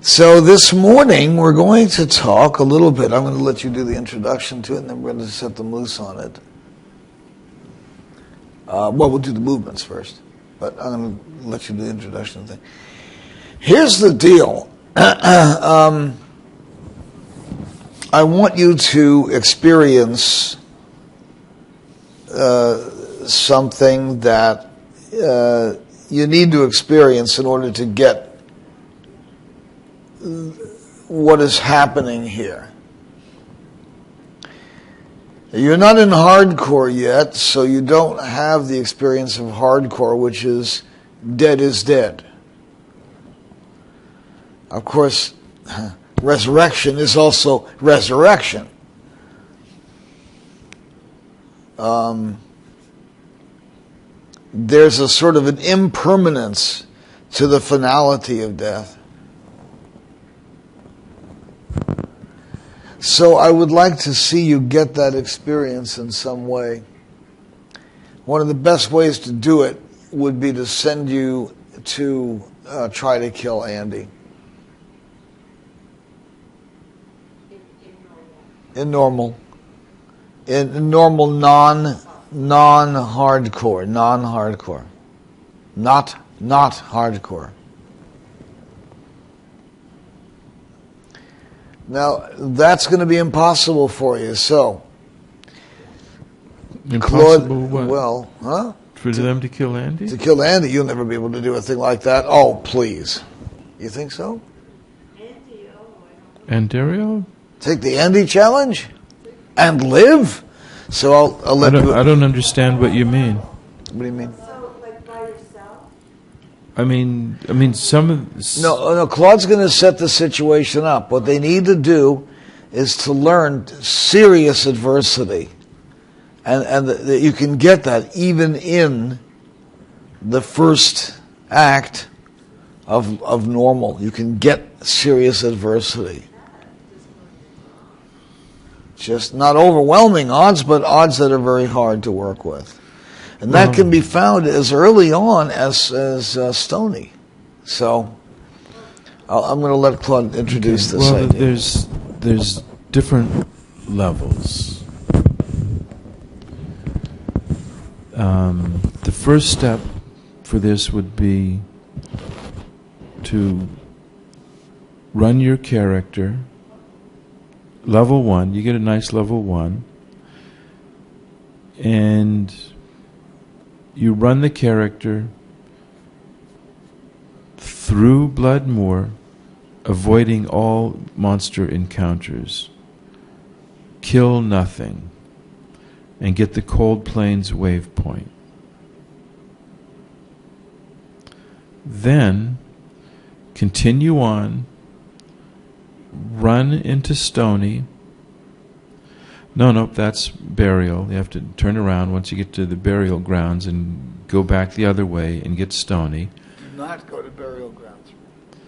So this morning we're going to talk a little bit. I'm going to let you do the introduction to it, and then we're going to set them loose on it. Well, we'll do the movements first, but I'm going to let you do the introduction thing. Here's the deal. I want you to experience something that you need to experience in order to get what is happening here. You're not in hardcore yet, so you don't have the experience of hardcore, which is dead is dead. Of course, resurrection is also resurrection. There's a sort of an impermanence to the finality of death. So I would like to see you get that experience in some way. One of the best ways to do it would be to send you to try to kill Andy. In normal, non-hardcore, not hardcore. Now, that's going to be impossible for you, so... Impossible what? Well, huh? For them to kill Andy? To kill Andy, you'll never be able to do a thing like that. Oh, please. You think so? Andario? Take the Andy challenge? And live? So I'll let you... I don't understand what you mean. What do you mean? I mean, some of... No, Claude's going to set the situation up. What they need to do is to learn serious adversity. And you can get that even in the first act of normal. You can get serious adversity. Just not overwhelming odds, but odds that are very hard to work with. And that can be found as early on as Stony. So I'm going to let Claude introduce this idea. There's different levels. The first step for this would be to run your character. Level 1, you get a nice level 1. And you run the character through Bloodmoor, avoiding all monster encounters. Kill nothing. And get the Cold Plains waypoint. Then, continue on. Run into Stony. No, that's burial. You have to turn around once you get to the burial grounds and go back the other way and get Stony. Do not go to burial grounds.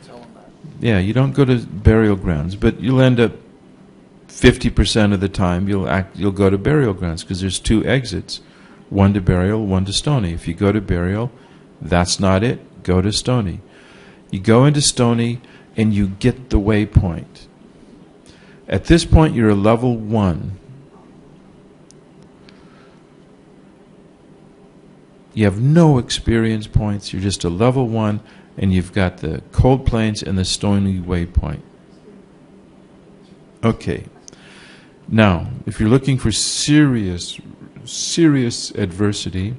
Tell them that. Yeah, you don't go to burial grounds, but you'll end up 50% of the time you'll go to burial grounds because there's 2 exits, one to burial, one to Stony. If you go to burial, that's not it. Go to Stony. You go into Stony and you get the waypoint. At this point, you're a level 1. You have no experience points. You're just a level 1, and you've got the Cold Plains and the Stony waypoint. Okay. Now, if you're looking for serious adversity,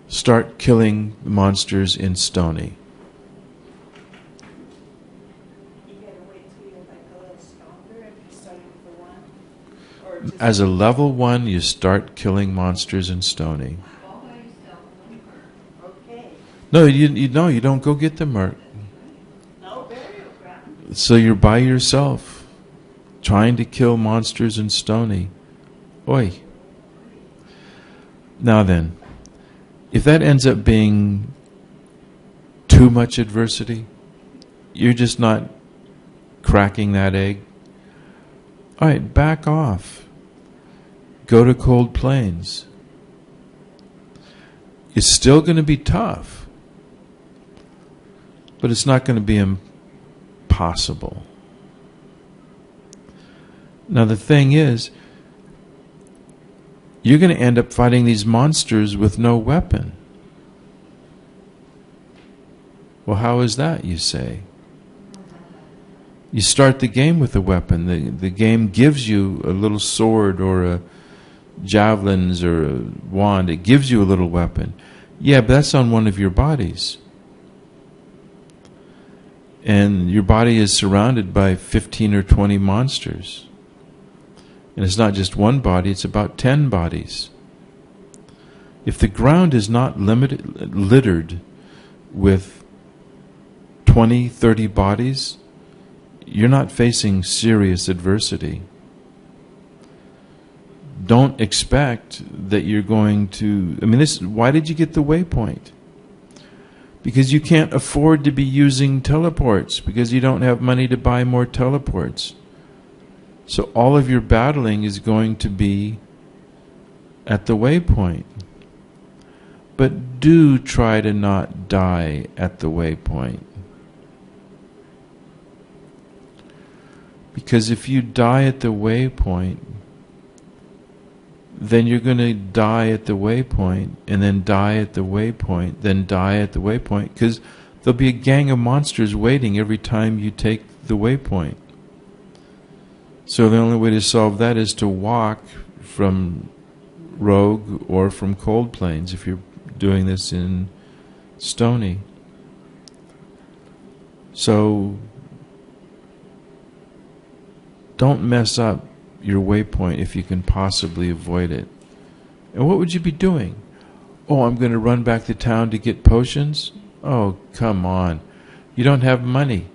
start killing the monsters in Stony. As a level 1, you start killing monsters in Stony. No, you don't go get the merc. So you're by yourself, trying to kill monsters in Stony. Oi. Now then, if that ends up being too much adversity, you're just not cracking that egg. All right, back off. Go to Cold Plains. It's still going to be tough. But it's not going to be impossible. Now the thing is, you're going to end up fighting these monsters with no weapon. Well, how is that, you say? You start the game with a weapon. The game gives you a little sword or a javelins or a wand. It gives you a little weapon. Yeah, but that's on one of your bodies. And your body is surrounded by 15 or 20 monsters. And it's not just one body, it's about 10 bodies. If the ground is not littered with 20, 30 bodies, you're not facing serious adversity. Don't expect that you're going to... why did you get the waypoint? Because you can't afford to be using teleports, because you don't have money to buy more teleports. So all of your battling is going to be at the waypoint. But do try to not die at the waypoint. Because if you die at the waypoint, then you're going to die at the waypoint, and then die at the waypoint, then die at the waypoint, because there'll be a gang of monsters waiting every time you take the waypoint. So the only way to solve that is to walk from Rogue or from Cold Plains, if you're doing this in Stony. So don't mess up your waypoint if you can possibly avoid it. And what would you be doing? Oh, I'm going to run back to town to get potions? Oh, come on. You don't have money.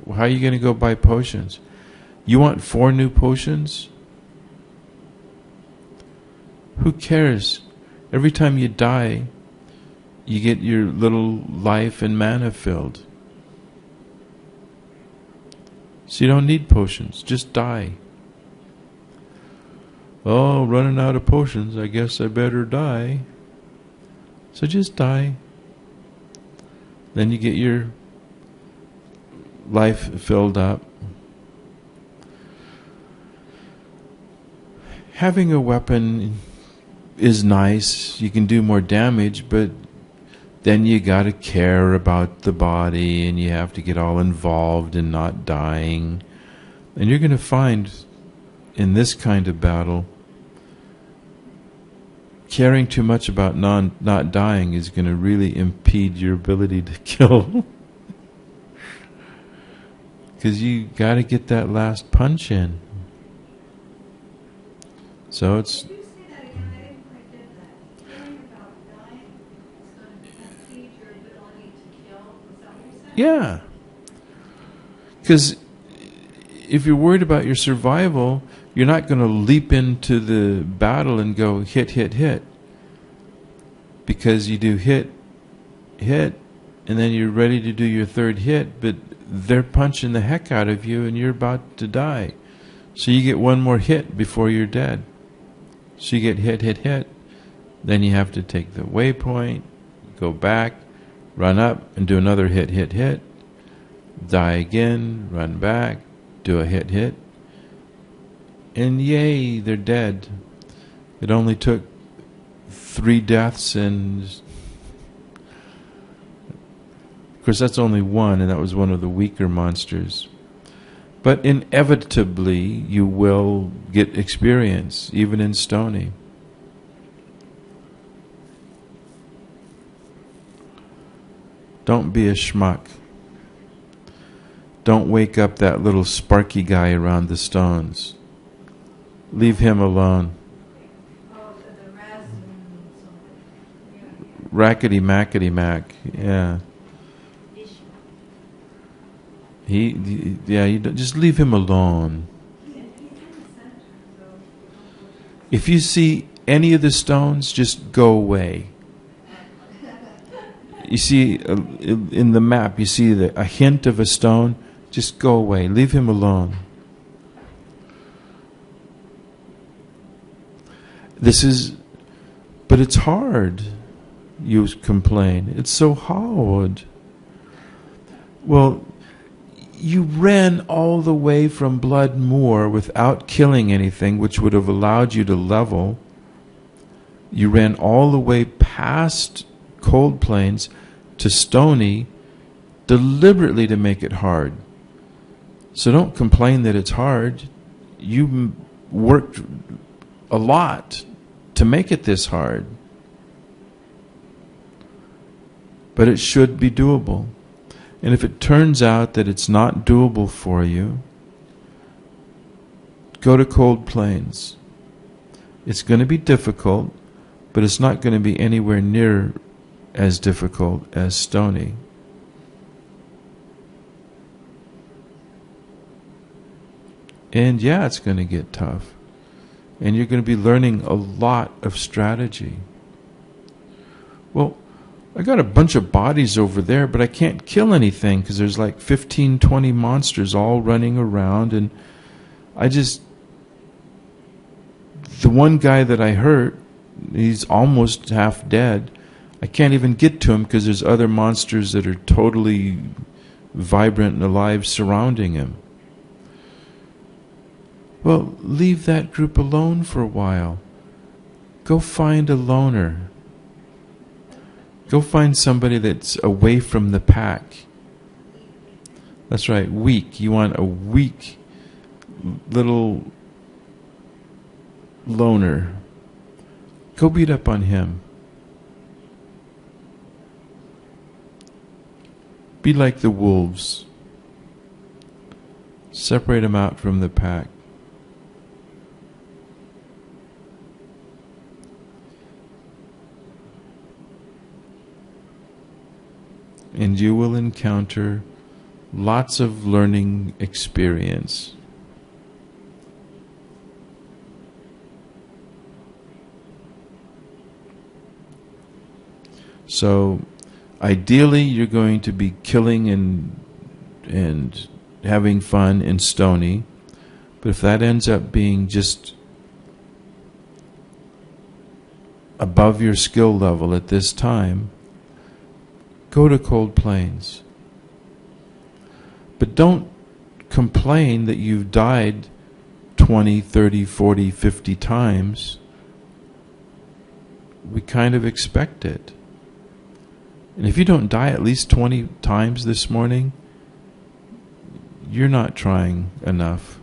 How are you going to go buy potions? You want 4 new potions? Who cares? Every time you die, you get your little life and mana filled. So you don't need potions. Just die. Oh, running out of potions. I guess I better die. So just die. Then you get your life filled up. Having a weapon is nice. You can do more damage, but then you got to care about the body, and you have to get all involved in not dying. And you're going to find in this kind of battle, caring too much about not dying is going to really impede your ability to kill. Because you got to get that last punch in. So it's... Yeah. Because if you're worried about your survival, you're not going to leap into the battle and go hit, hit, hit. Because you do hit, hit, and then you're ready to do your third hit, but they're punching the heck out of you and you're about to die. So you get one more hit before you're dead. So you get hit, hit, hit. Then you have to take the waypoint, go back, run up and do another hit, hit, hit. Die again, run back, do a hit, hit. And yay, they're dead. It only took 3 deaths, and of course that's only one, and that was one of the weaker monsters. But inevitably you will get experience, even in Stony. Don't be a schmuck. Don't wake up that little sparky guy around the stones. Leave him alone. Rackety mackety mac, yeah. You don't, just leave him alone. If you see any of the stones, just go away. You see, in the map, you see a hint of a stone, just go away. Leave him alone. But it's hard, you complain. It's so hard. Well, you ran all the way from Blood Moor without killing anything, which would have allowed you to level. You ran all the way past Cold Plains to Stony deliberately to make it hard. So don't complain that it's hard. You worked a lot to make it this hard. But it should be doable. And if it turns out that it's not doable for you, go to Cold Plains. It's going to be difficult, but it's not going to be anywhere near as difficult as Stony. And yeah, it's going to get tough. And you're going to be learning a lot of strategy. Well, I got a bunch of bodies over there, but I can't kill anything because there's like 15, 20 monsters all running around, and the one guy that I hurt, he's almost half dead. I can't even get to him because there's other monsters that are totally vibrant and alive surrounding him. Well, leave that group alone for a while. Go find a loner. Go find somebody that's away from the pack. That's right, weak. You want a weak little loner. Go beat up on him. Be like the wolves. Separate them out from the pack. And you will encounter lots of learning experience. So, ideally, you're going to be killing and having fun in Stony, but if that ends up being just above your skill level at this time, go to Cold Plains. But don't complain that you've died 20, 30, 40, 50 times. We kind of expect it. And if you don't die at least 20 times this morning, you're not trying enough.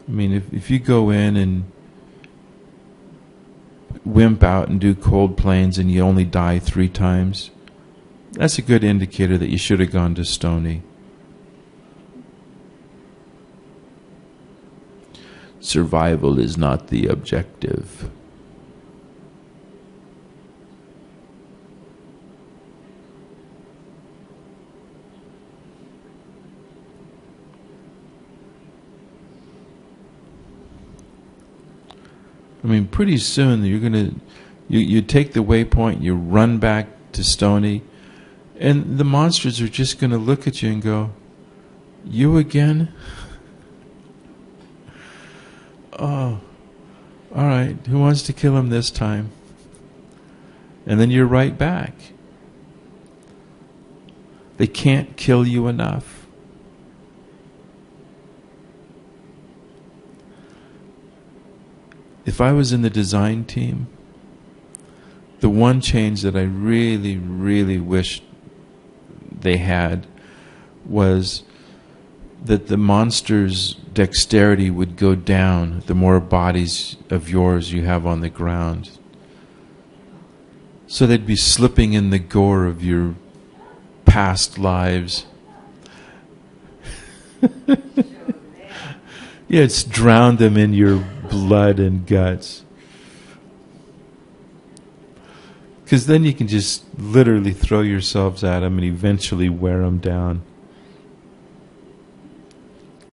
I mean, if you go in and wimp out and do Cold Plains and you only die 3 times, that's a good indicator that you should have gone to Stony. Survival is not the objective. I mean, pretty soon you're gonna, you take the waypoint, you run back to Stony, and the monsters are just gonna look at you and go, "You again? Oh, all right. Who wants to kill him this time?" And then you're right back. They can't kill you enough. If I was in the design team, the one change that I really, really wished they had was that the monster's dexterity would go down the more bodies of yours you have on the ground. So they'd be slipping in the gore of your past lives. Yeah, it's drowned them in your blood and guts. Because then you can just literally throw yourselves at them and eventually wear them down.